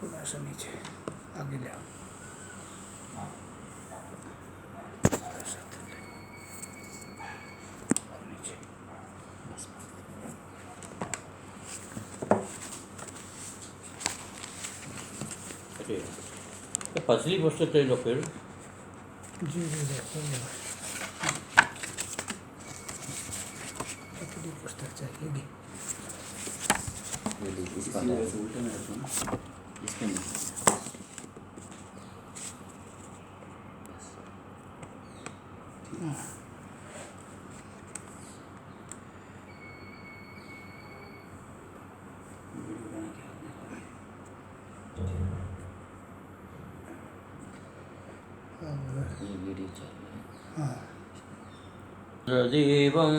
थोड़ा सा नीचे आगे ले आओ। थोड़ा सा और नीचे। तो पतली पुस्तक ले लो फिर। जी देखो पतली पुस्तक चाहिएगी। देवं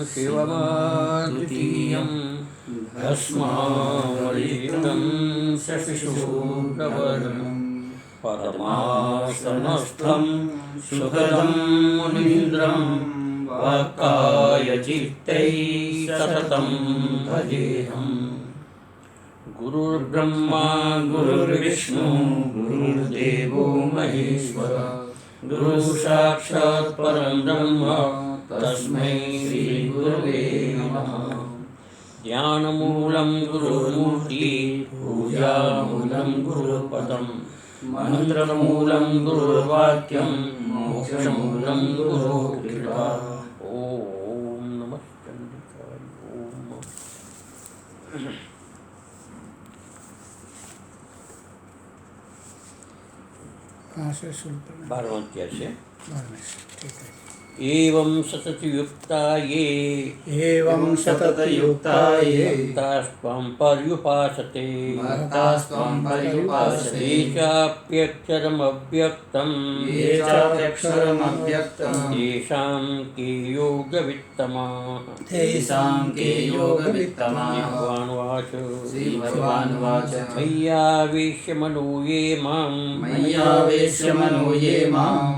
शिवमद्वितीयं भस्मावलितं शशिशूलवर्णं पद्मासनस्थं सुखदं मुनीन्द्रं वाक्कायचित्तैः सततं भजेऽहम्। गुरुर्ब्रह्मा गुरुर्विष्णु गुरुर्देवो महेश्वर गुरुसाक्षात् परं ब्रह्म तस्मै श्री गुरवे नमः। ध्यानमूलं गुरुर्मूर्ति पूजामूलं गुरुपदं मंत्रमूलं गुरुर्वाक्यं मोक्षमूलं गुरुकृपा। ओम नमः चंडिकाय। ओम कहाँ से शुरू करना? 12वां अध्याय से। 12वें से, ठीक है। एवं सततयुक्ता ये भक्तास्त्वां पर्युपासते ये चाप्यक्षरमव्यक्तं तेषां के योगवित्तमाः। श्रीभगवानुवाच मय्यावेश्य मनो ये मां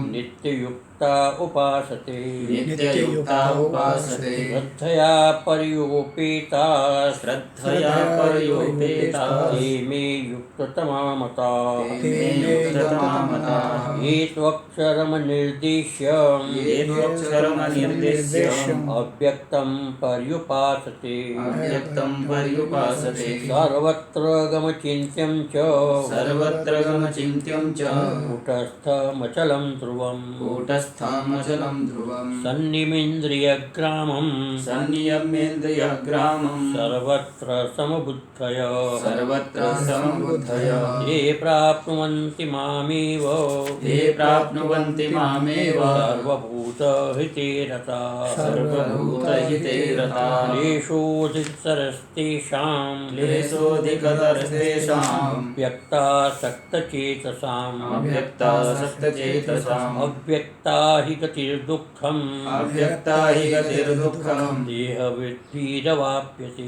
नित्ययुक्ता उपासते श्रद्धया पर्योपेताः ते मे युक्ततमा मताः। ये त्वक्षरमनिर्देश्य अव्यक्तं पर्युपासते सर्वत्र गमचिन्त्यं च कूटस्थमचलं ध्रुवम् सन्निमेन्द्रियग्रामं सर्वत्र समबुद्धय ये प्राप्नुवन्ति मामेव सर्वभूतहिते रताः। क्लेशोऽधिकतरस्तेषां व्यक्तासक्तचेतसाम् अव्यक्ता हि गतिर्दुःखम् देहवद्भिरवाप्यते।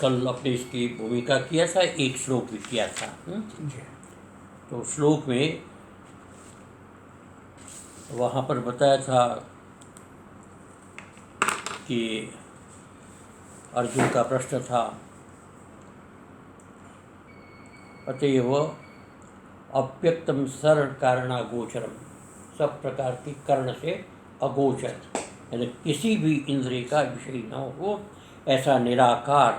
कल अपने इसकी भूमिका किया था, एक श्लोक भी किया था। तो श्लोक में वहाँ पर बताया था कि अर्जुन का प्रश्न था अतएव अव्यक्तम सर्व कारणागोचरम, सब प्रकार की कर्ण से अगोचर, यानी किसी भी इंद्रिय का विषय न हो ऐसा निराकार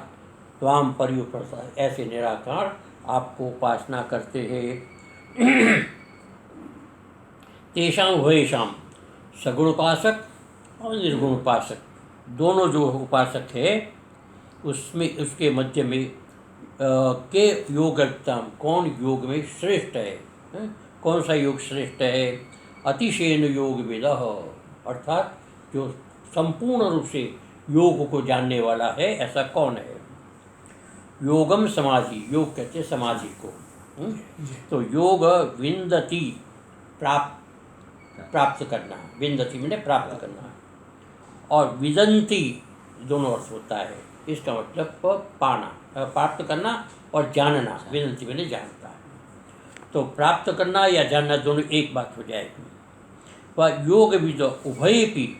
त्वाम पर्युपासते, ऐसे निराकार आपको उपासना करते हैं। तेषां उभयेषां, सगुण उपासक और निर्गुण उपासक दोनों जो उपासक है उसमें उसके मध्य में के योगत्तम, कौन योग में श्रेष्ठ है, कौन सा योग श्रेष्ठ है। अतिशयन योग विदः, अर्थात जो संपूर्ण रूप से योग को जानने वाला है ऐसा कौन है। योगम समाधि, योग कहते हैं समाधि को। तो योग विन्दति, प्राप्त करना, विन्दति मैंने प्राप्त करना, और विदन्ति दोनों अर्थ होता है। इसका मतलब पाना, प्राप्त करना और जानना, विदन्ति मैंने जानता है। तो प्राप्त करना या जानना दोनों एक बात हो जाएगी। वह योग विद उभयेपि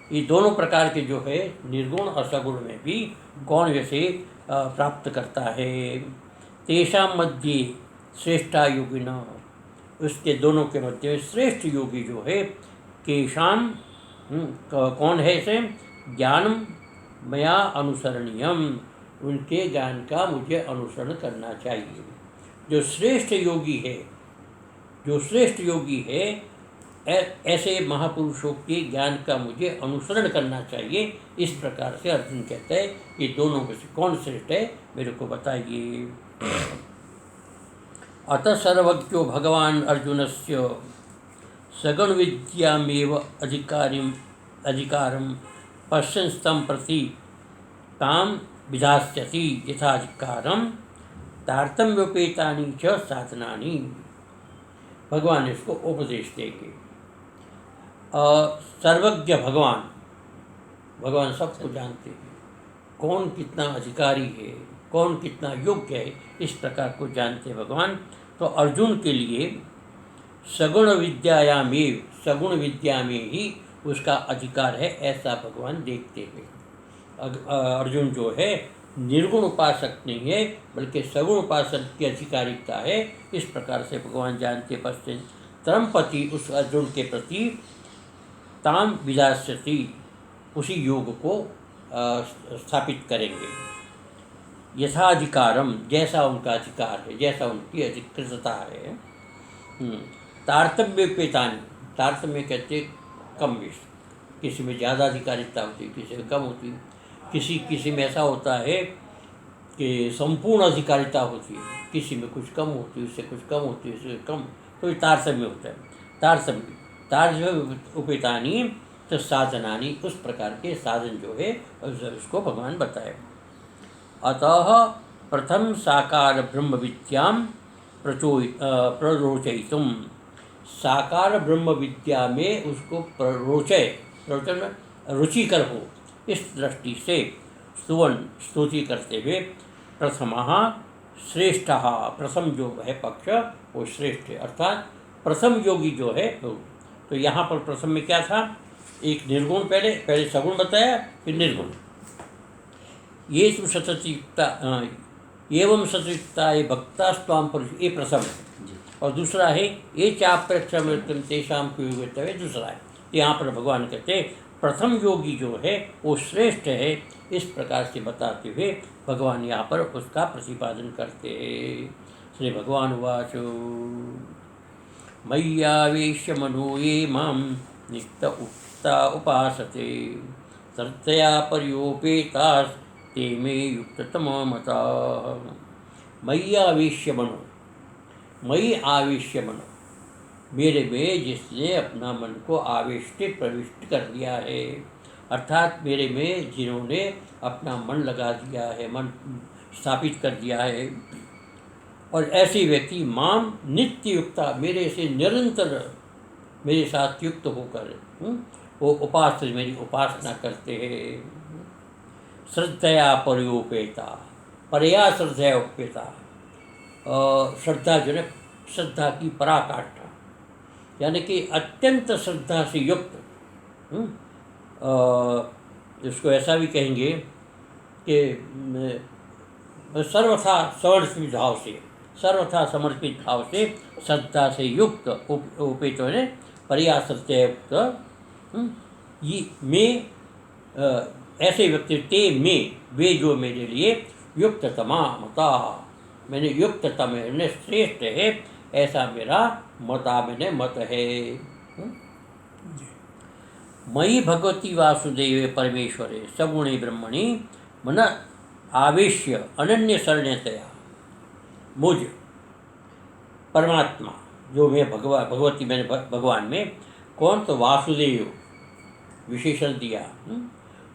ये दोनों प्रकार के जो है निर्गुण और सगुण में भी कौन वैसे प्राप्त करता है। तेषां मध्ये श्रेष्ठा योगिना, उसके दोनों के मध्य में श्रेष्ठ योगी जो है, केशाम कौन है इसे, ज्ञानम मया अनुसरणीयम, उनके ज्ञान का मुझे अनुसरण करना चाहिए। जो श्रेष्ठ योगी है, जो श्रेष्ठ योगी है, ऐसे महापुरुषों के ज्ञान का मुझे अनुसरण करना चाहिए। इस प्रकार से अर्जुन कहता है ये दोनों में से कौन श्रेष्ठ है मेरे को बताइए। अतः सर्वज्ञो भगवान अर्जुनस्य सगुण विद्यामेव अधिकारं पश्यन् प्रति ताम विधास्यति यथाधिकारं तारतम्योपेतानि च साधनानि। भगवान इसको उपदेश देंगे। सर्वज्ञ भगवान, भगवान सबको जानते हैं, कौन कितना अधिकारी है, कौन कितना योग्य है, इस प्रकार को जानते हैं भगवान। तो अर्जुन के लिए सगुण विद्यायामेव, सगुण विद्या में ही उसका अधिकार है, ऐसा भगवान देखते हैं। अर्जुन जो है निर्गुण उपासक नहीं है, बल्कि सगुण उपासक की अधिकारिता है, इस प्रकार से भगवान जानते। पश्चिम त्रमपति, उस अर्जुन के प्रति ताम विदास्यति, उसी योग को स्थापित करेंगे। यथाधिकारम, जैसा उनका अधिकार है, जैसा उनकी अधिकृतता है। तारतम्योपेतानि, तारतम्य कहते कम बेश, किसी में ज़्यादा अधिकारिता होती है, किसी में कम होती है, किसी में ऐसा होता है कि संपूर्ण अधिकारिता होती है, किसी में कुछ कम होती है, उससे कुछ कम होती है, उससे कम, तो ये तारतम्य होता है। तारतम्य उपेतानी तो साधनानी, उस प्रकार के साधन जो है उसको भगवान बताए। अतः प्रथम साकार ब्रह्म विद्याम प्ररोचयितुम, साकार ब्रह्म विद्या में उसको प्ररोचन रुचिकर हो, इस दृष्टि से स्तुति करते हुए प्रथमः श्रेष्ठः, प्रथम जो है पक्ष वो श्रेष्ठ है, अर्थात प्रथम योगी जो है। तो यहाँ पर प्रथम में क्या था, एक निर्गुण, पहले सगुण बताया, फिर निर्गुण। ये तु सततयुक्ता एवं सततयुक्ता ये भक्ता स्वाम पुरुष, ये प्रथम है। और दूसरा है ये चाप्रेक्षम तेषां प्रयोगतव्य, दूसरा है। यहाँ पर भगवान कहते प्रथम योगी जो है वो श्रेष्ठ है, इस प्रकार से बताते हुए भगवान यहाँ पर उसका प्रतिपादन करते हैं। श्री भगवान उवाच मय्यावेश्य मनो ये मां नित्य उपासते श्रद्धया पर्योपेतास्ते मे युक्ततमो मताः। मय्यावेश्य मनो, मयि आवेश्य मनो, मेरे में जिसने अपना मन को आवेष्टित प्रविष्ट कर दिया है, अर्थात मेरे में जिन्होंने अपना मन लगा दिया है, मन स्थापित कर दिया है, और ऐसे व्यक्ति माम नित्य युक्ता, मेरे से निरंतर मेरे साथ युक्त होकर वो उपास्य, मेरी उपासना करते हैं। श्रद्धया पर्योपेता, परया श्रद्धया उपेता, श्रद्धा जो है श्रद्धा की पराकाष्ठा, यानी कि अत्यंत श्रद्धा से युक्त। इसको ऐसा भी कहेंगे कि सर्वथा समर्पित भाव से, सर्वथा समर्पित भाव से श्रद्धा से युक्त उपेत है, परया श्रद्धया युक्त। ये में ऐसे व्यक्ति ते में, वे जो मेरे लिए युक्ततमा मता, मैंने युक्ततम है, श्रेष्ठ है, ऐसा मेरा मता, मैंने मत है। मयि भगवती वासुदेवे परमेश्वरे सगुणे ब्रह्मणि मन आवेश्य अनन्य शरणतया, मुझ परमात्मा जो मैं भगवती, मैंने भगवान में, कौन, तो वासुदेव विशेषण दिया।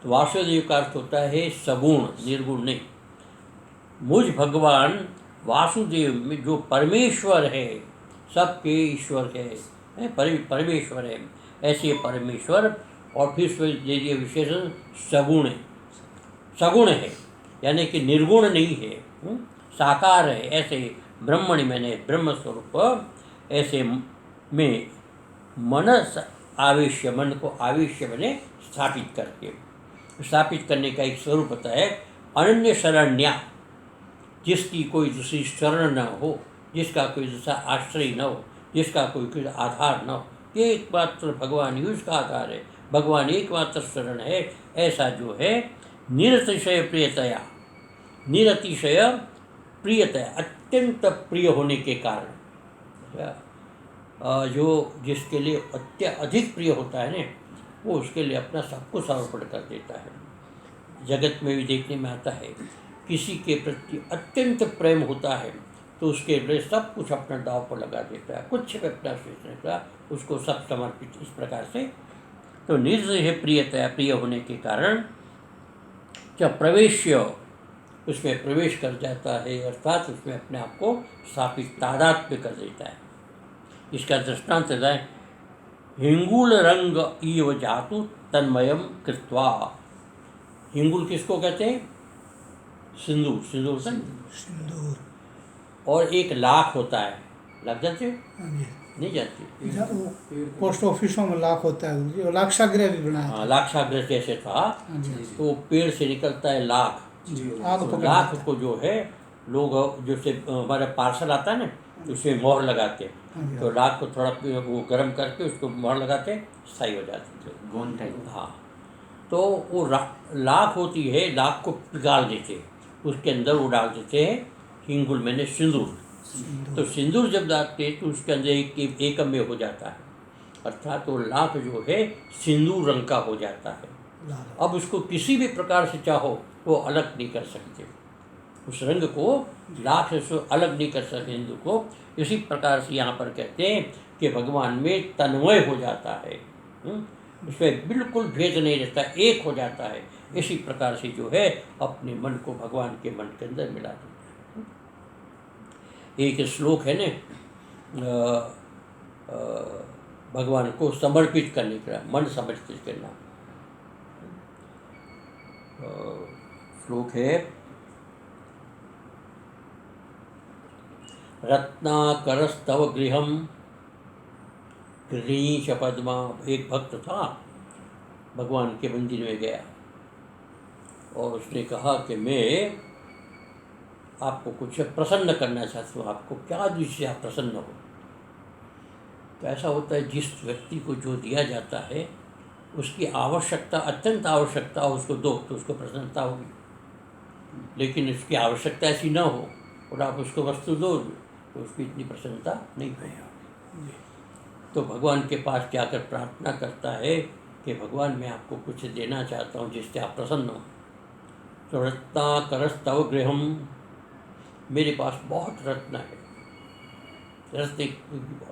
तो वासुदेव का अर्थ होता है सगुण, निर्गुण नहीं। मुझ भगवान वासुदेव में जो परमेश्वर है, सबके ईश्वर है, परमेश्वर है, ऐसे परमेश्वर, और फिर उसमें दे दिए विशेषण सगुण है, सगुण है यानी कि निर्गुण नहीं है, साकार है, ऐसे ब्रह्मणि, मैंने ब्रह्म स्वरूप, ऐसे में मन आवेश्य, मन को आवेश्य मैंने स्थापित करके। स्थापित करने का एक स्वरूप होता है अनन्य शरण्या, जिसकी कोई दूसरी शरण न हो, जिसका कोई दूसरा आश्रय न हो, जिसका कोई आधार न हो, ये एकमात्र भगवान ही उसका आधार है, भगवान एकमात्र शरण है। ऐसा जो है निरतिशय प्रियतया, निरतिशय प्रियतया, अत्यंत प्रिय होने के कारण, जो जिसके लिए अत्यधिक प्रिय होता है ना, वो उसके लिए अपना सब कुछ समर्पण कर देता है। जगत में भी देखने में आता है, किसी के प्रति अत्यंत प्रेम होता है तो उसके लिए सब कुछ अपना दाव पर लगा देता है, कुछ भी अपना शेष नहीं रखता, उसको सब समर्पित इस प्रकार से। तो निर्दय प्रियतया, प्रिय होने के कारण जब प्रवेश्य उसमें प्रवेश कर जाता है, अर्थात उसमें अपने आप को स्थापित तादात्म्य कर देता है। इसका दृष्टांत है हिंगुल रंग इव जातु तन्मयम कृत्वा। हिंगुल किसको कहते हैं? सिंदूर, सिंदूर से सिंदूर। और एक लाख होता है, लग जाते हो? हाँ जी। नहीं जाती। पोस्ट ऑफिसों में लाख होता है, जो लाक्षागृह भी बनाया। हाँ, लाक्षागृह जैसे था, हाँ जी। तो पेड़ से निकलता है लाख। आग तो पकड़ लाख लेता को जो है लोग, जैसे हमारा पार्सल आता है ना, तो उसमें मोहर लगाते हैं, हाँ जी। तो लाख को थोड़ा वो गर्म करके उसको मोहर लगाते, स्थायी हो जाती है गोंद टाइप। हाँ, तो वो लाख होती है, लाख को पिघाल देते, उसके अंदर वो डाल देते हैं हिंगुल, मैंने सिंदूर। तो सिंदूर जब डालते तो उसके अंदर एक में हो जाता है, अर्थात वो लाख जो है सिंदूर रंग का हो जाता है। लाल। अब उसको किसी भी प्रकार से चाहो वो अलग नहीं कर सकते, उस रंग को लाख से अलग नहीं कर सकते हिंदू को। इसी प्रकार से यहाँ पर कहते हैं कि भगवान में तन्मय हो जाता है, उसमें बिल्कुल भेद नहीं रहता, एक हो जाता है। इसी प्रकार से जो है अपने मन को भगवान के मन के अंदर मिला देता है। एक श्लोक है न, भगवान को समर्पित करने का, मन समर्पित करना। श्लोक है रत्नाकरस्तव गृहम गृहीश पद्मा। एक भक्त था, भगवान के मंदिर में गया और उसने कहा कि मैं आपको कुछ प्रसन्न करना चाहता हूँ, आपको क्या जिससे आप प्रसन्न हो। तो ऐसा होता है, जिस व्यक्ति को जो दिया जाता है उसकी आवश्यकता, अत्यंत आवश्यकता हो, उसको दो तो उसको प्रसन्नता होगी। लेकिन उसकी आवश्यकता ऐसी ना हो और आप उसको वस्तु दो तो उसकी इतनी प्रसन्नता नहीं होगी। तो भगवान के पास जाकर प्रार्थना करता है कि भगवान मैं आपको कुछ देना चाहता हूँ जिससे आप प्रसन्न हो। तो रत्नाकरस्तव गृहम, मेरे पास बहुत रत्न है, रत्न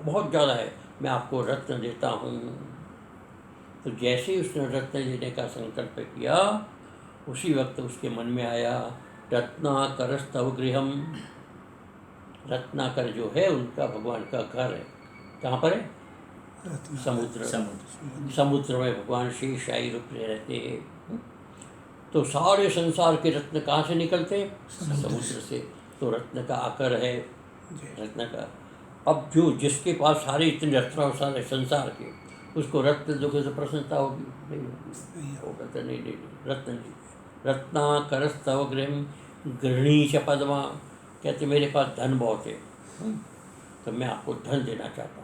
बहुत ज़्यादा है, मैं आपको रत्न देता हूँ। तो जैसे ही उसने रत्न देने का संकल्प किया, उसी वक्त उसके मन में आया रत्नाकरस्तव गृहम। रत्नाकर जो है उनका भगवान का घर है, कहाँ पर है? समुद्र। समुद्र में भगवान शेषशायी रूप में रहते हैं। तो सारे संसार के रत्न कहाँ से निकलते हैं? समुद्र से। तो रत्न का आकर है, रत्न का। अब जो जिसके पास सारे इतने रत्न और सारे संसार के, उसको रत्न दोगे तो प्रसन्नता होगी? नहीं होगी, वो कहते नहीं, रत्न नहीं। रत्नाकरस्तव गृहम गृहीश पद्मा, कहते मेरे पास धन बहुत है, तो मैं आपको धन देना चाहता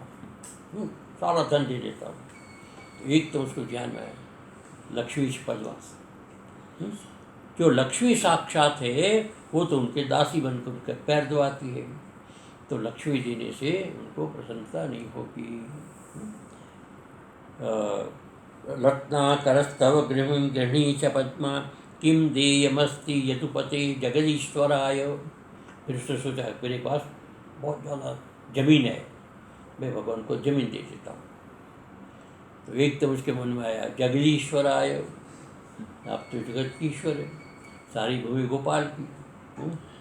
हूँ, सारा धन दे देता हूँ। तो एक तो उसको ध्यान में आया लक्ष्मी पद्मा, जो लक्ष्मी साक्षात है वो तो उनके दासी बनकर उनके पैर दबाती है, तो लक्ष्मी देने से उनको प्रसन्नता नहीं होगी। रत्नाकरस्तव गृहं गृहीश पद्मा किम देयमस्ति यदुपते जगदीश्वराय। फिर उसने सोचा मेरे पास बहुत ज़्यादा जमीन है, मैं भगवान को जमीन दे देता हूँ। तो एकदम उसके मन में आया जगदीश्वराय, आप तो जगत की ईश्वर है, सारी भूमि गोपाल की,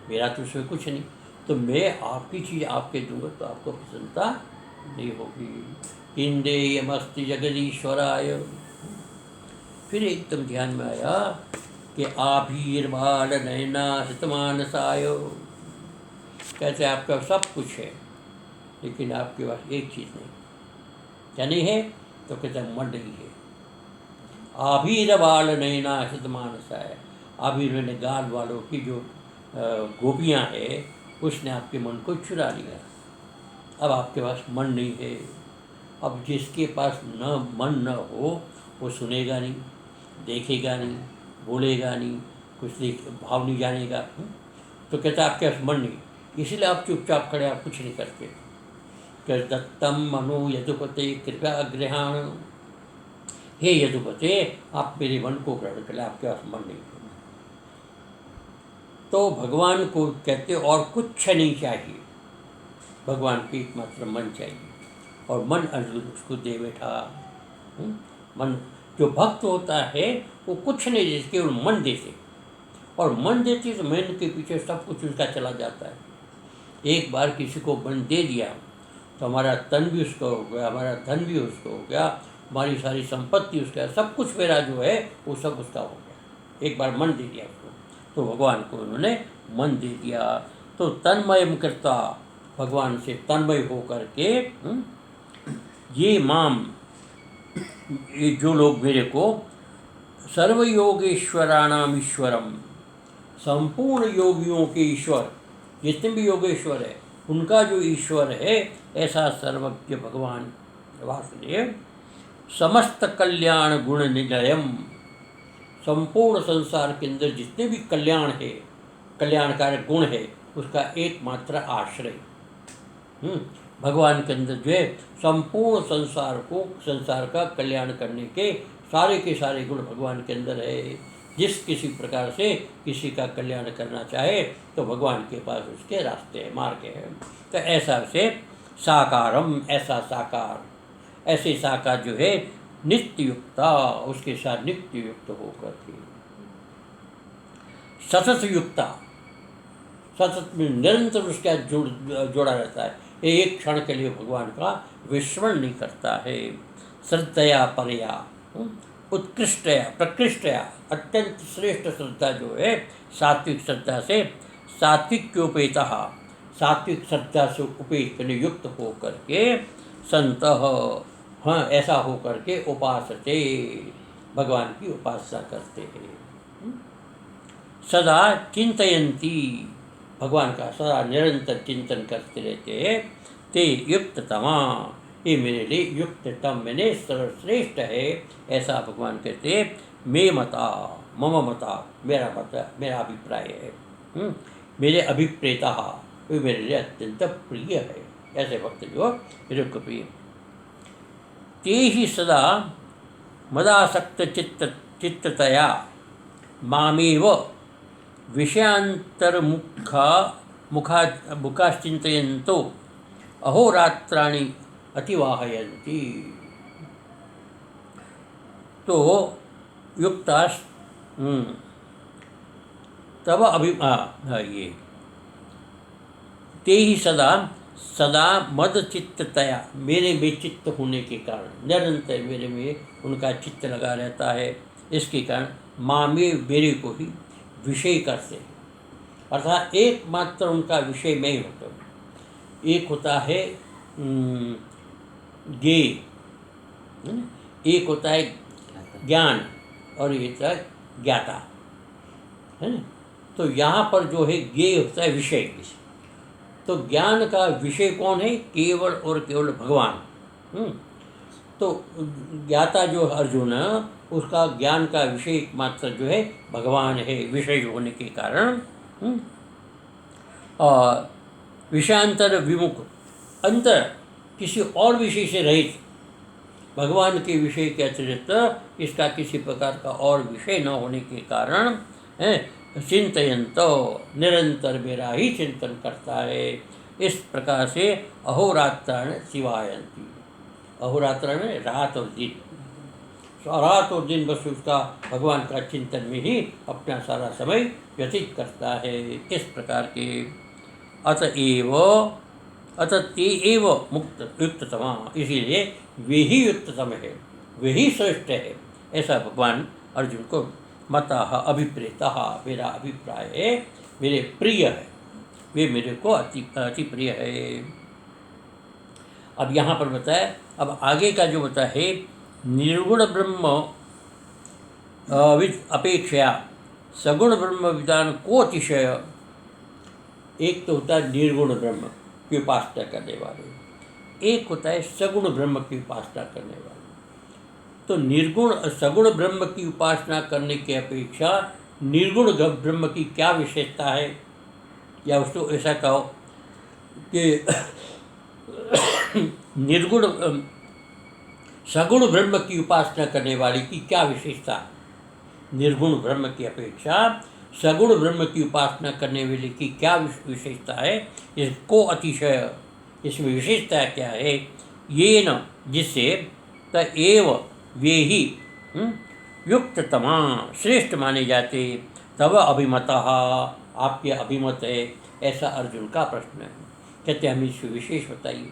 मेरा तो उसमें कुछ नहीं, तो मैं आपकी चीज़ आपके दूंगा तो आपको प्रसन्नता नहीं होगी। इंदेयमस्ति जगदीश्वराय। फिर एकदम ध्यान में आया कि आभीर्बाल नयना हितमानसाय, कहते आपका सब कुछ है लेकिन आपके पास एक चीज़ नहीं। क्या नहीं है? तो कहते मन नहीं है। आभीर बाल नैना हृद मानसाय, आभीर मैंने गाल वालों की जो गोपियाँ हैं, उसने आपके मन को चुरा लिया। अब आपके पास मन नहीं है। अब जिसके पास न मन न हो वो सुनेगा नहीं, देखेगा नहीं, बोलेगा नहीं, कुछ भाव नहीं जानेगा। तो कहता आपके पास मन नहीं, इसलिए आप चुपचाप खड़े, आप कुछ नहीं करते। कि दत्तम मनो यदुपते कृपया गृहाण, हे यदुपते आप मेरे मन को ग्रहण कर ले, आपके पास मन नहीं। तो भगवान को कहते और कुछ नहीं चाहिए, भगवान को एकमात्र मन चाहिए। और मन अर्जुन उसको दे बैठा। मन जो भक्त होता है वो कुछ नहीं देते, केवल मन देते, और मन देते तो मन के पीछे सब कुछ उसका चला जाता है। एक बार किसी को मन दे दिया तो हमारा तन भी उसका हो गया, हमारा धन भी उसको हो गया, हमारी सारी संपत्ति उसका, सब कुछ मेरा जो है वो सब उसका हो गया। एक बार मन दे दिया उसको, तो भगवान को उन्होंने मन दे दिया। तो तन्मय करता, भगवान से तन्मय होकर के ये माम, ये जो लोग मेरे को सर्वयोगेश्वराणाम ईश्वरम, संपूर्ण योगियों के ईश्वर, जितने भी योगेश्वर है उनका जो ईश्वर है, ऐसा सर्वज्ञ भगवान वासुदेव, समस्त कल्याण गुण निलयम, संपूर्ण संसार के अंदर जितने भी कल्याण है, कल्याणकारक गुण है, उसका एकमात्र आश्रय भगवान के अंदर जो है, संपूर्ण संसार को, संसार का कल्याण करने के सारे गुण भगवान के अंदर है। जिस किसी प्रकार से किसी का कल्याण करना चाहे तो भगवान के पास उसके रास्ते हैं, मार्ग है। तो ऐसा से साकारम, ऐसा साकार, ऐसे साकार जो है नित्य युक्ता, उसके साथ नित्य युक्त होकर के, सतत युक्ता, सतत में निरंतर उसका जोड़ा रहता है, एक क्षण के लिए भगवान का विस्मरण नहीं करता है। श्रद्धया परया, उत्कृष्टया, प्रकृष्टया, अत्यंत श्रेष्ठ श्रद्धा जो है सात्विक श्रद्धा से, सात्विक्योपेता, सात्विक श्रद्धा से उपेत युक्त होकर के, संत, हाँ ऐसा होकर के उपासते, भगवान की उपासना करते हैं। सदा चिंतयन्ती, भगवान का सदा निरंतर चिंतन करते रहते हैं। ते युक्ततमा, ये मेरे लिए युक्ततम, मैंने सर्वश्रेष्ठ है, ऐसा भगवान कहते हैं। मे मता, मम मता, मेरा मत, मेरा अभिप्राय है, मेरे अभिप्रेता, वे मेरे लिए अत्यंत प्रिय है। ऐसे भक्त जो मेरे को प्रिय। ते ही सदा मदासक्त चित्ततया मामेव मुखाश्चिन्तयन्तो अहोरात्राणि अतिवाहयन्ति। तो युक्तास तब ये ते ही सदा सदा मद चित्ततया, मेरे में चित्त होने के कारण, निरंतर मेरे में उनका चित्त लगा रहता है, इसके कारण माँ में मेरे को ही विषय करते हैं, अर्थात एकमात्र उनका विषय मैं ही होता हूँ। एक होता है ज्ञेय, एक होता है ज्ञान, और एक होता है ज्ञाता, है ना। तो यहाँ पर जो है ज्ञेय होता है विषय, तो ज्ञान का विषय कौन है? केवल और केवल भगवान। तो ज्ञाता जो अर्जुन, उसका ज्ञान का विषय मात्र जो है भगवान है, विषय होने के कारण। और विषयांतर विमुख, अंतर किसी और विषय से रहित, भगवान के विषय के अतिरिक्त इसका किसी प्रकार का और विषय न होने के कारण चिंतयंत, निरंतर मेरा ही चिंतन करता है। इस प्रकार से अहोरात्राण शिवायंती, अहोरात्र में रात और दिन, रात और दिन बस उसका भगवान का चिंतन में ही अपना सारा समय व्यतीत करता है। इस प्रकार के अतएव एव मुक्त युक्ततमा, इसीलिए वे ही युक्ततम है, वे ही श्रेष्ठ है, ऐसा भगवान अर्जुन को मता अभिप्रेता, मेरा अभिप्राय है, मेरे प्रिय है, वे मेरे को अति प्रिय है। अब यहाँ पर बताया, अब आगे का जो बताया है निर्गुण ब्रह्म विद अपेक्षया सगुण ब्रह्म विधान को अतिशय, एक तो होता है निर्गुण ब्रह्म की उपासना करने वाले, एक होता है सगुण ब्रह्म की उपासना करने वाले। तो निर्गुण सगुण ब्रह्म की उपासना करने की अपेक्षा निर्गुण ब्रह्म की क्या विशेषता है, या उसको ऐसा कहो कि निर्गुण सगुण ब्रह्म की उपासना करने वाले की क्या विशेषता है। निर्गुण ब्रह्म की अपेक्षा सगुण ब्रह्म की उपासना करने वाले की क्या विशेषता है, इसको अतिशय, इसमें विशेषता क्या है, ये न जिससे तएव वे ही युक्ततमा श्रेष्ठ माने जाते, तब अभिमतः आपके अभिमत है, ऐसा अर्जुन का प्रश्न है। कहते हमें इससे विशेष बताइए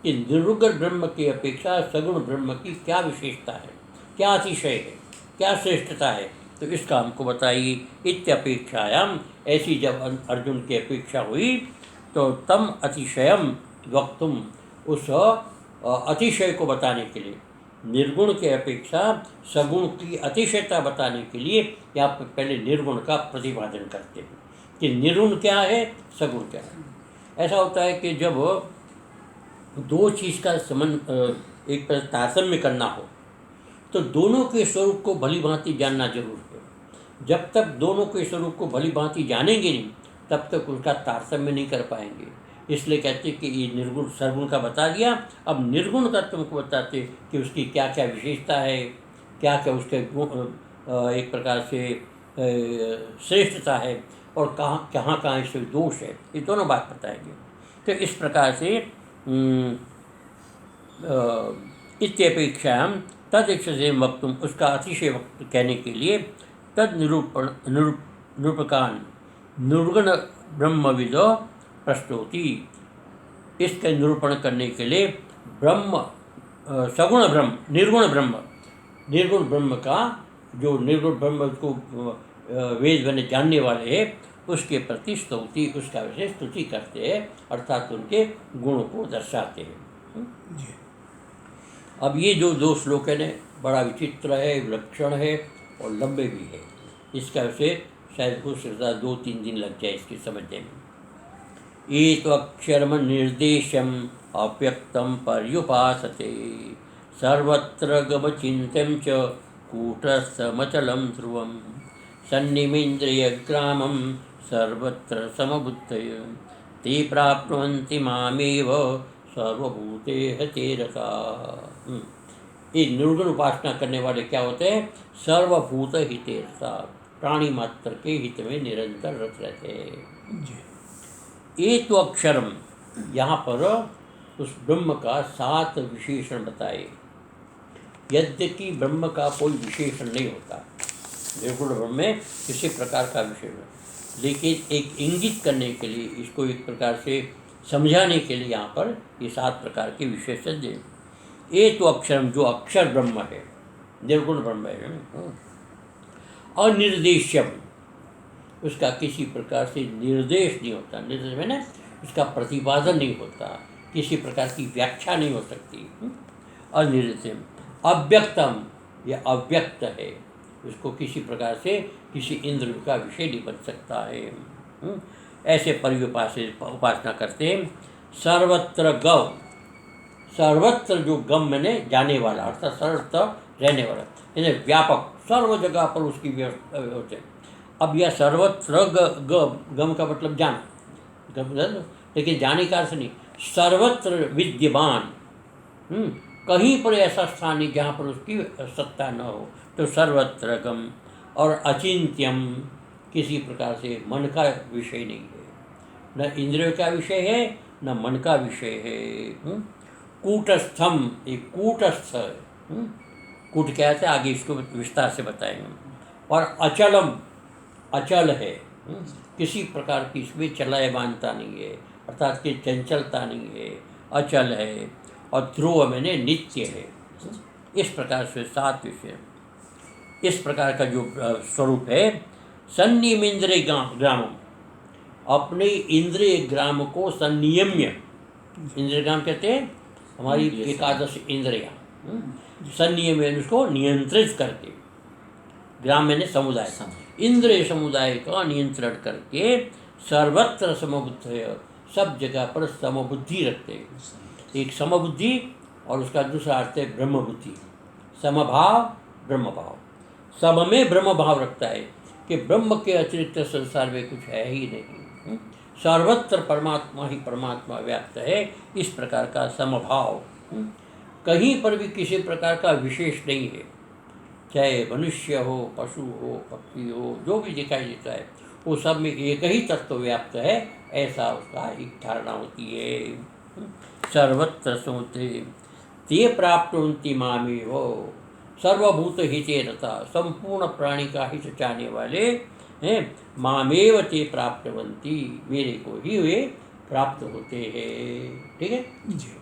कि निर्गुण ब्रह्म की अपेक्षा सगुण ब्रह्म की क्या विशेषता है, क्या अतिशय है, क्या श्रेष्ठता है, तो इसका हमको बताइए। इत्यपेक्षायाम, ऐसी जब अर्जुन की अपेक्षा हुई तो तम अतिशयम वक्तुम, उस अतिशय को बताने के लिए, निर्गुण के अपेक्षा सगुण की अतिशयता बताने के लिए यहाँ पर पहले निर्गुण का प्रतिपादन करते हैं कि निर्गुण क्या है, सगुण क्या है। ऐसा होता है कि जब दो चीज़ का एक पर तारतम्य करना हो तो दोनों के स्वरूप को भली भांति जानना जरूर है। जब तक दोनों के स्वरूप को भली भांति जानेंगे नहीं, तब तक उसका तारतम्य नहीं कर पाएंगे। इसलिए कहते कि ये निर्गुण सरगुण का बता दिया, अब निर्गुण का तुमको बताते कि उसकी क्या क्या विशेषता है, क्या क्या उसके एक प्रकार से श्रेष्ठता है, और कहाँ कहाँ कहाँ इससे दोष है, ये दोनों बात बताएंगे। तो इस प्रकार से इत्यपेक्षा तदिक्षसे वक्तुम, उसका अतिशय वक्त कहने के लिए, तद निरूपकान निर्गुण ब्रह्मविदो प्रस्तोति, इसके निरूपण करने के लिए ब्रह्म सगुण ब्रह्म निर्गुण ब्रह्म का जो निर्गुण ब्रह्म को वेद बने जानने वाले हैं उसके प्रति स्तुति, उसका विशेष स्तुति करते हैं, अर्थात उनके गुणों को दर्शाते हैं। अब ये जो दो श्लोक है बड़ा विचित्र है, विलक्षण है और लंबे भी है। इसका विषय शायद कुछ 2-3 दिन लग जाए इसके समझने में। एत्वक्षरम निर्देशम अव्यक्तम पर्युपासते, सर्वत्र गमचिन्त्यं च कूटस्थमचलं ध्रुवं, सन्निमिन्द्रियग्रामं सर्वत्र समबुद्धय, ते प्राप्नुवन्ति मामेव सर्वभूतेषु ते रताः। ये निर्गुण उपासना करने वाले क्या होते हैं, सर्वभूत हिते रताः, प्राणी मात्र के हित में निरंतर रत रहते हैं। ये तो अक्षरम, यहाँ पर उस ब्रह्म का 7 विशेषण बताए। यद्यपि ब्रह्म का कोई विशेषण नहीं होता, निर्गुण ब्रह्म में किसी प्रकार का विशेषण, लेकिन एक इंगित करने के लिए, इसको एक प्रकार से समझाने के लिए यहाँ पर ये 7 प्रकार के विशेषण दिए। ये तो अक्षरम, जो अक्षर ब्रह्म है, निर्गुण ब्रह्म है, अनिर्देश्यम, उसका किसी प्रकार से निर्देश नहीं होता, निर्देश में ना उसका प्रतिपादन नहीं होता, किसी प्रकार की व्याख्या नहीं हो सकती। अनिर्देश्यम, अव्यक्तम, यह अव्यक्त है, उसको किसी प्रकार से किसी इंद्र का विषय नहीं बन सकता है। ऐसे उपासना करते हैं। सर्वत्र गव, सर्वत्र जो गम मैंने जाने वाला, अर्थात सर्वत्र रहने वाला, यानी व्यापक, सर्व जगह पर उसकी व्यवस्था होते। अब यह सर्वत्र गम का मतलब जान, लेकिन जाने का अर्थ नहीं, सर्वत्र विद्यमान, कहीं पर ऐसा स्थान नहीं जहाँ पर उसकी सत्ता न हो, तो सर्वत्र गम। और अचिंत्यम, किसी प्रकार से मन का विषय नहीं है, न इंद्रियों का विषय है न मन का विषय है। कूटस्थम, एक कूटस्थ है, कूट क्या है आगे इसको विस्तार से बताएंगे। और अचलम, अचल है, किसी प्रकार की इसमें चलायमानता नहीं है, अर्थात कि चंचलता नहीं है, अचल है। और ध्रुव मैंने नित्य है। इस प्रकार से 7 विषय, इस प्रकार का जो स्वरूप है। संनियमिंद्रिय ग्रामम, अपने इंद्रिय ग्राम को संनियम्य, इंद्रिय ग्राम कहते हैं हमारी 11 इंद्रियां, संनियम उसको नियंत्रित करके, ग्राम मैंने समुदाय, इंद्रिय समुदाय का नियंत्रण करके सर्वत्र समबुद्ध है, सब जगह पर समबुद्धि रखते हैं। एक समबुद्धि और उसका दूसरा अर्थ है ब्रह्म बुद्धि। समभाव ब्रह्म भाव, सब में ब्रह्म भाव रखता है कि ब्रह्म के अतिरिक्त संसार में कुछ है ही नहीं। सर्वत्र परमात्मा ही परमात्मा व्याप्त है, इस प्रकार का समभाव। कहीं पर भी किसी प्रकार का विशेष नहीं है, चाहे मनुष्य हो, पशु हो, पक्षी हो, जो भी दिखाई देता है वो सब में एक ही तत्व व्याप्त है, ऐसा उसका एक धारणा होती है। सर्वत्र सोते ते प्राप्नुवन्ति मामेव, सर्वभूत हिते रता, संपूर्ण प्राणी का हित चाहने वाले हैं, मामेव ते प्राप्नुवन्ति, मेरे को ही वे प्राप्त होते हैं। ठीक है जी।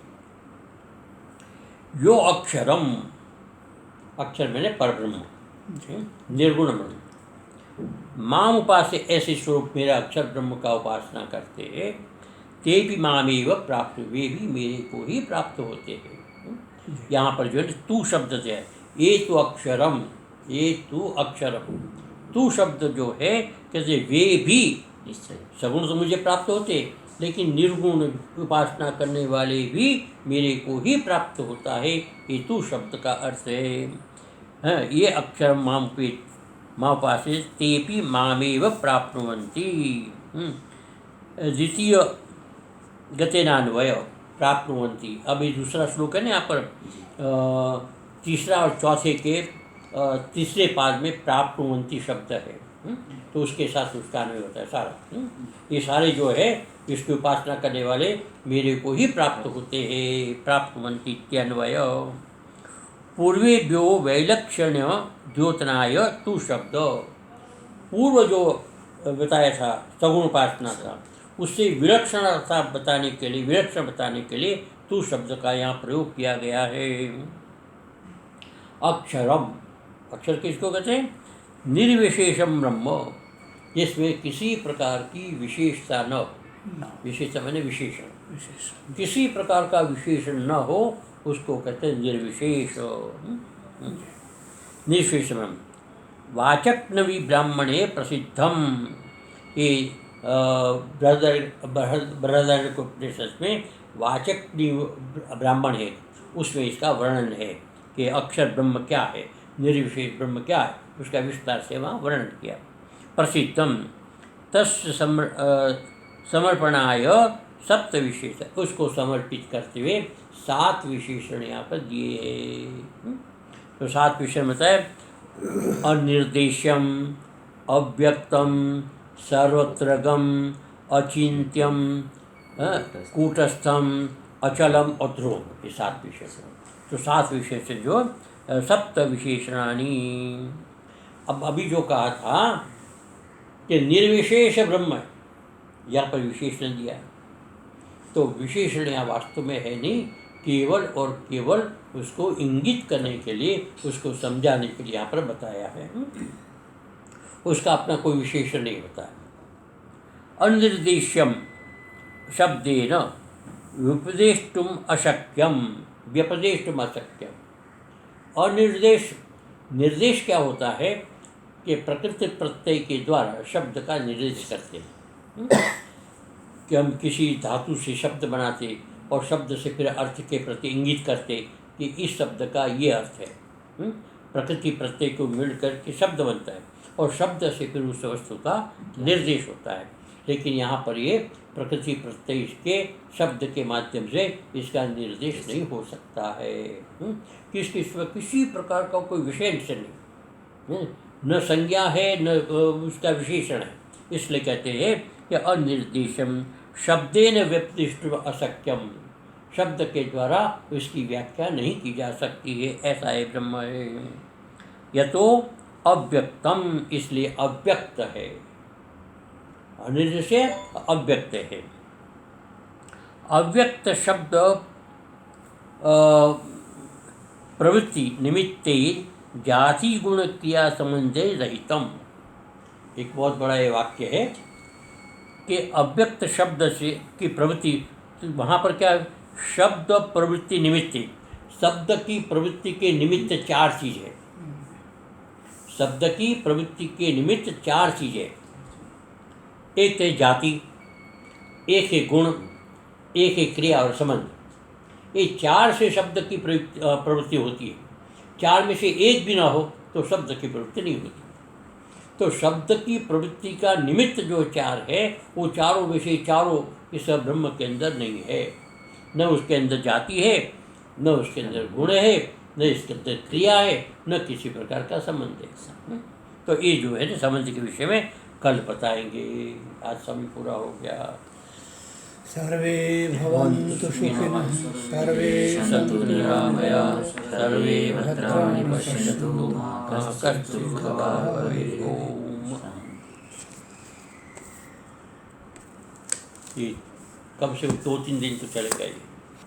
यो अक्षरम, अक्षर मैंने परब्रह्म, निर्गुण ब्रह्म, माम उपास्य, ऐसे स्वरूप मेरा अक्षर ब्रह्म का उपासना करते हैं, ते भी मामेव प्राप्त, वे भी मेरे को ही प्राप्त होते हैं। यहाँ पर जो है तू शब्द से है, ये तो अक्षरम, ये तो अक्षरम, तू शब्द जो है कैसे वे भी सगुण तो मुझे प्राप्त होते, लेकिन निर्गुण उपासना करने वाले भी मेरे को ही प्राप्त होता है, ये तू शब्द का अर्थ है। हाँ, ये अक्षर मामुपासे तेपि मामेव प्राप्नुवन्ति। द्वितीय गतेनान्वय प्राप्नुवन्ति। अब ये दूसरा श्लोक है ना, यहाँ पर तीसरा और चौथे के तीसरे पाद में प्राप्नुवन्ति शब्द है, तो उसके साथ उसका अन्वय होता है सारा। ये सारे जो है इसकी उपासना करने वाले मेरे को ही प्राप्त होते हैं, प्राप्नुवन्ति इत्यन्वय। पूर्वेभ्यो वैलक्षण्य द्योतनाय तू शब्द, पूर्व जो बताया था सगुण उपासना था, उससे विलक्षणता बताने के लिए, विलक्षण बताने के लिए तू शब्द का यहाँ प्रयोग किया गया है। अक्षरम, अक्षर किसको कहते हैं? निर्विशेषम ब्रह्म, जिसमें किसी प्रकार की विशेषता न हो, विशेषता मैंने विशेषण, किसी प्रकार का विशेषण न हो, उसको कहते हैं निर्विशेष। निर्विशेषम वाचक नवी ब्राह्मणे प्रसिद्धम, ये बृहदारण्यकोपनिषद में वाचक ब्राह्मण है, उसमें इसका वर्णन है कि अक्षर ब्रह्म क्या है, निर्विशेष ब्रह्म क्या है, उसका विस्तार से वहाँ वर्णन किया। प्रसिद्धम तस्य समर्पणाय सप्त विशेष, उसको समर्पित करते हुए 7 विशेषण यहाँ पर दिए हैं। तो 7 विशेषण बताए, अनिर्देश्यम, अव्यक्तम, सर्वत्रगम, अचिंत्यम, कूटस्थम, अचलम और ध्रुवम, ये 7 विशेषण। तो 7 विशेषण जो सप्त विशेषणानि। अब अभी जो कहा था कि निर्विशेष ब्रह्म, यहाँ पर विशेषण दिया, तो विशेषण यहाँ वास्तव में है नहीं, केवल और केवल उसको इंगित करने के लिए, उसको समझाने के लिए यहाँ पर बताया है, उसका अपना कोई विशेषण नहीं होता है। अनिर्देश्यम शब्देन व्यपदेष्टुम अशक्यम, व्यपदेष्टुम अशक्यम। अनिर्देश, निर्देश क्या होता है कि प्रकृति प्रत्यय के द्वारा शब्द का निर्देश करते हैं, कि हम किसी धातु से शब्द बनाते और शब्द से फिर अर्थ के प्रति इंगित करते कि इस शब्द का ये अर्थ है। प्रकृति प्रत्यय को मिलकर के शब्द बनता है और शब्द से फिर उस वस्तु का निर्देश होता है। लेकिन यहाँ पर ये प्रकृति प्रत्यय के शब्द के माध्यम से इसका निर्देश नहीं हो सकता है, किसी प्रकार का कोई विशेषण नहीं, न संज्ञा है न उसका विशेषण है, इसलिए कहते हैं कि अनिर्देशम शब्देन व्यपदिष्टुम अशक्यम, शब्द के द्वारा उसकी व्याख्या नहीं की जा सकती है, ऐसा है ब्रह्म है। यतो अव्यक्तम, इसलिए अव्यक्त है, अनिर्देश अव्यक्त है। अव्यक्त शब्द प्रवृत्ति निमित्ते जाति गुण क्रिया संबंधे रहितम, एक बहुत बड़ा ये वाक्य है कि अव्यक्त शब्द से की प्रवृत्ति, वहाँ पर क्या है? शब्द प्रवृत्ति निमित्त, शब्द की प्रवृत्ति के निमित्त 4 चीज़ है। शब्द की प्रवृत्ति के निमित्त चार चीज़ें, एक है जाति, एक है गुण, एक है क्रिया और संबंध। ये चार से शब्द की प्रवृत्ति होती है। चार में से एक भी ना हो तो शब्द की प्रवृत्ति नहीं होती। तो शब्द की प्रवृत्ति का निमित्त जो चार है वो चारों में से चारों इस ब्रह्म के अंदर नहीं है। न उसके अंदर जाति है, न उसके अंदर गुण है, न इसके अंदर क्रिया है, न किसी प्रकार का संबंध है। तो ये जो है ना संबंध के विषय में कल बताएंगे। आज समय पूरा हो गया। सर्वे भवन्तु सुखिनः, सर्वे सन्तु निरामयाः, सर्वे भद्राणि पश्यन्तु मा कश्चित् दुःखभाग् भवेत्। ओम। ये कम से कम 2-3 दिन तो चलेगा ये।